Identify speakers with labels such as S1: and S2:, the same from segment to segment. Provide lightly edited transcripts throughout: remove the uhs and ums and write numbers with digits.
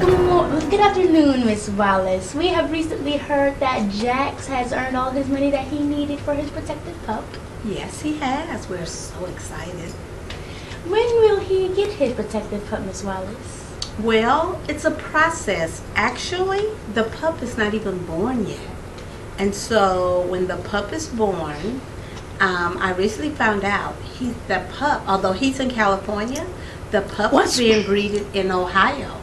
S1: Good afternoon, Miss Wallace. We have recently heard that Jax has earned all his money that he needed for his protected pup.
S2: Yes, he has. We're so excited.
S1: When will he get his protected pup, Miss Wallace?
S2: Well, it's a process. Actually, the pup is not even born yet. And so when the pup is born, I recently found out the pup, although he's in California, the pup is being breeded in Ohio.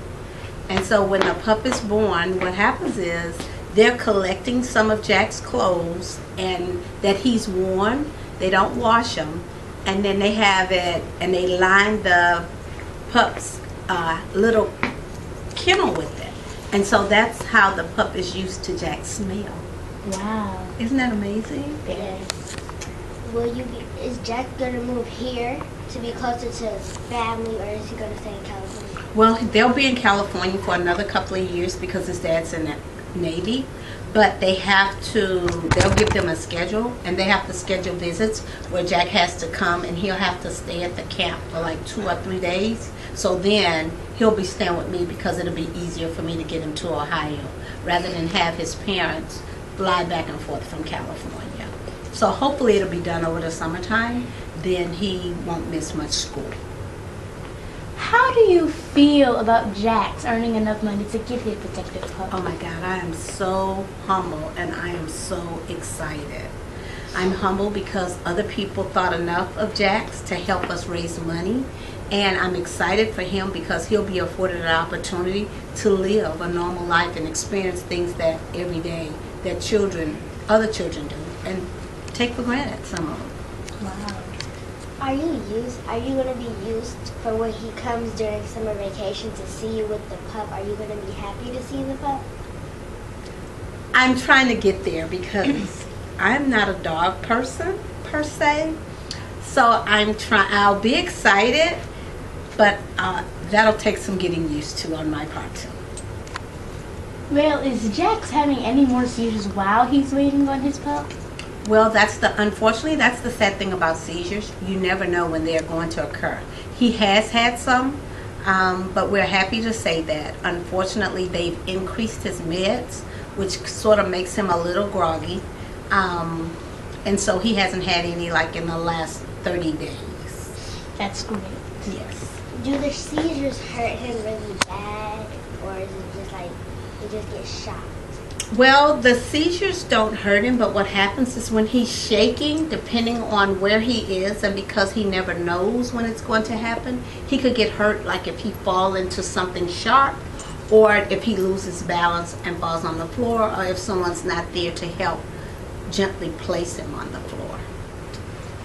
S2: And so when the pup is born, what happens is they're collecting some of Jack's clothes and that he's worn. They don't wash them, and then they have it and they line the pup's little kennel with it. And so that's how the pup is used to Jack's smell.
S1: Wow.
S2: Isn't that amazing?
S3: Yes. Is Jack gonna move here to be closer to his family, or is he gonna stay in California?
S2: Well, they'll be in California for another couple of years because his dad's in the Navy. But they'll give them a schedule, and they have to schedule visits where Jack has to come, and he'll have to stay at the camp for like 2 or 3 days. So then he'll be staying with me because it'll be easier for me to get him to Ohio rather than have his parents fly back and forth from California. So hopefully it'll be done over the summertime. Then he won't miss much school.
S1: How do you feel about Jax earning enough money to get his protected pup?
S2: Oh my God, I am so humble and I am so excited. I'm humble because other people thought enough of Jax to help us raise money. And I'm excited for him because he'll be afforded an opportunity to live a normal life and experience things that every day that other children do and take for granted, some of them.
S1: Wow.
S3: Are you gonna be used for when he comes during summer vacation to see you with the pup? Are you gonna be happy to see the pup?
S2: I'm trying to get there because I'm not a dog person per se. So I'll be excited, but that'll take some getting used to on my part too.
S1: Well, is Jax having any more seizures while he's waiting on his pup?
S2: Well, unfortunately, that's the sad thing about seizures. You never know when they're going to occur. He has had some, but we're happy to say that. Unfortunately, they've increased his meds, which sort of makes him a little groggy. And so he hasn't had any like in the last 30 days.
S1: That's great.
S2: Yes.
S3: Do the seizures hurt him really bad, or is it just like he just gets shocked?
S2: Well, the seizures don't hurt him, but what happens is when he's shaking, depending on where he is, and because he never knows when it's going to happen, he could get hurt, like if he falls into something sharp, or if he loses balance and falls on the floor, or if someone's not there to help gently place him on the floor.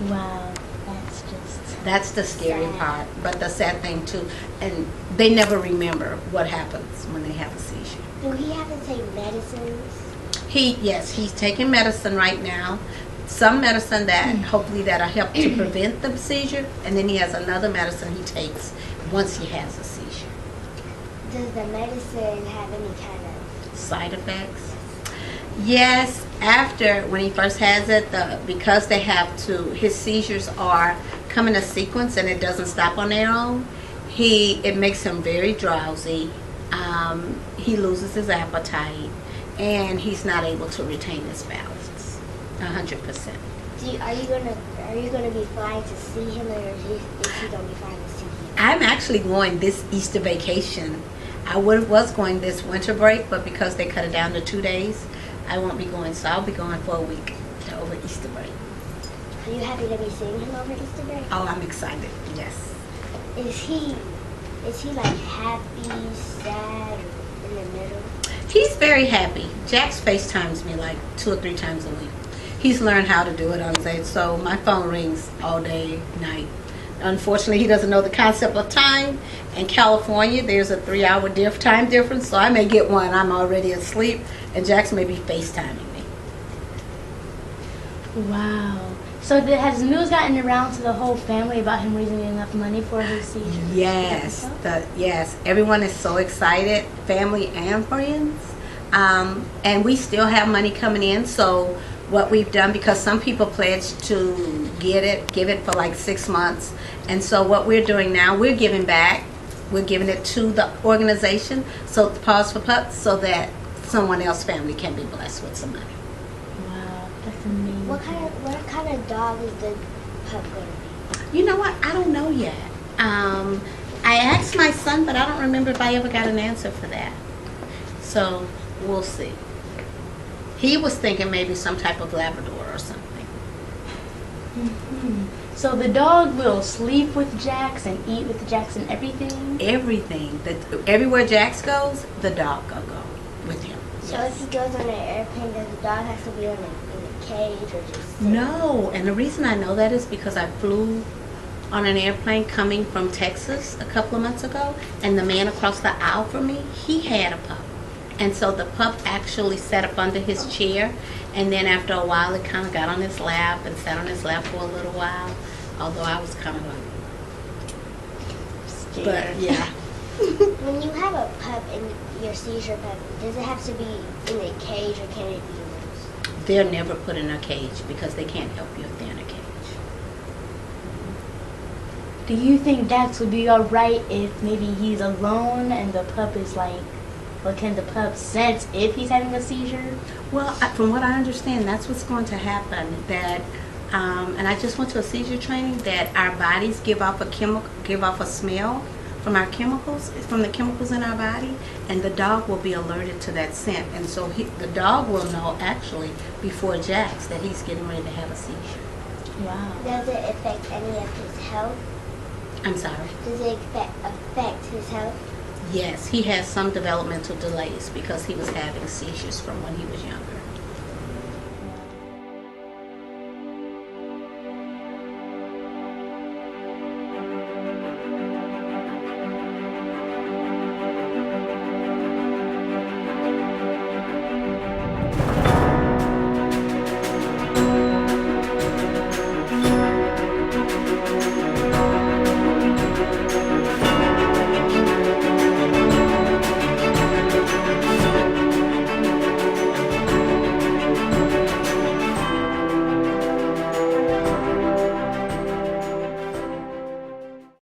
S1: Wow,
S2: That's the scary
S3: sad
S2: part, but the sad thing too, and they never remember what happens when they have a seizure.
S3: Do he have to take medicines?
S2: Yes, he's taking medicine right now. Some medicine that hopefully that'll help to prevent the seizure, and then he has another medicine he takes once he has a seizure.
S3: Does the medicine have any kind of
S2: Side effects? Yes, when he first has it, because his seizures are come in a sequence and it doesn't stop on their own, it makes him very drowsy. He loses his appetite, and he's not able to retain his balance 100%.
S3: Are you gonna be flying to see him, or is he gonna be flying to see you?
S2: I'm actually going this Easter vacation. I was going this winter break, but because they cut it down to 2 days, I won't be going. So I'll be going for a week over Easter break.
S3: Are you happy to be seeing him over Easter break?
S2: Oh, I'm excited. Yes.
S3: Is he like happy, sad, or in the middle?
S2: He's very happy. Jax FaceTimes me like 2 or 3 times a week. He's learned how to do it on Zay, so my phone rings all day, night. Unfortunately, he doesn't know the concept of time. In California, there's a 3-hour time difference, so I may get one. I'm already asleep, and Jax may be FaceTiming me.
S1: Wow. So has the news gotten around to the whole family about him raising enough money for his seizure?
S2: Yes. Yes. Everyone is so excited, family and friends. And we still have money coming in, so what we've done, because some people pledged to give it for like 6 months, and so what we're doing now, we're giving back we're giving it to the organization, so Pause for Pups, so that someone else's family can be blessed with some money.
S1: Wow, that's amazing.
S3: What kind of dog is the pup going to be?
S2: You know what? I don't know yet. I asked my son, but I don't remember if I ever got an answer for that. So we'll see. He was thinking maybe some type of Labrador or something.
S1: Mhm. So the dog will sleep with Jax and eat with Jax and everything?
S2: Everything. Everywhere Jax goes, the dog will go with him.
S3: So
S2: Yes.
S3: if he goes on an airplane, does the dog have to be in a cage or just sit?
S2: No, and the reason I know that is because I flew on an airplane coming from Texas a couple of months ago, and the man across the aisle from me, he had a pup. And so the pup actually sat up under his chair, and then after a while it kind of got on his lap and sat on his lap for a little while, although I was kind of like,
S1: Scared.
S2: but yeah.
S3: When you have a pup and your seizure pup, does it have to be in a cage or can it be loose?
S2: They're never put in a cage because they can't help you if they're in a cage.
S1: Do you think Dax would be alright if maybe he's alone and the pup is like, or can the pup sense if he's having a seizure?
S2: Well, from what I understand, that's what's going to happen. That, and I just went to a seizure training, that our bodies give off a smell from our chemicals, from the chemicals in our body, and the dog will be alerted to that scent, and so the dog will know actually before Jax that he's getting ready to have a seizure.
S1: Wow.
S3: Does it affect any of his health?
S2: I'm sorry.
S3: Does it affect his health?
S2: Yes, he has some developmental delays because he was having seizures from when he was younger.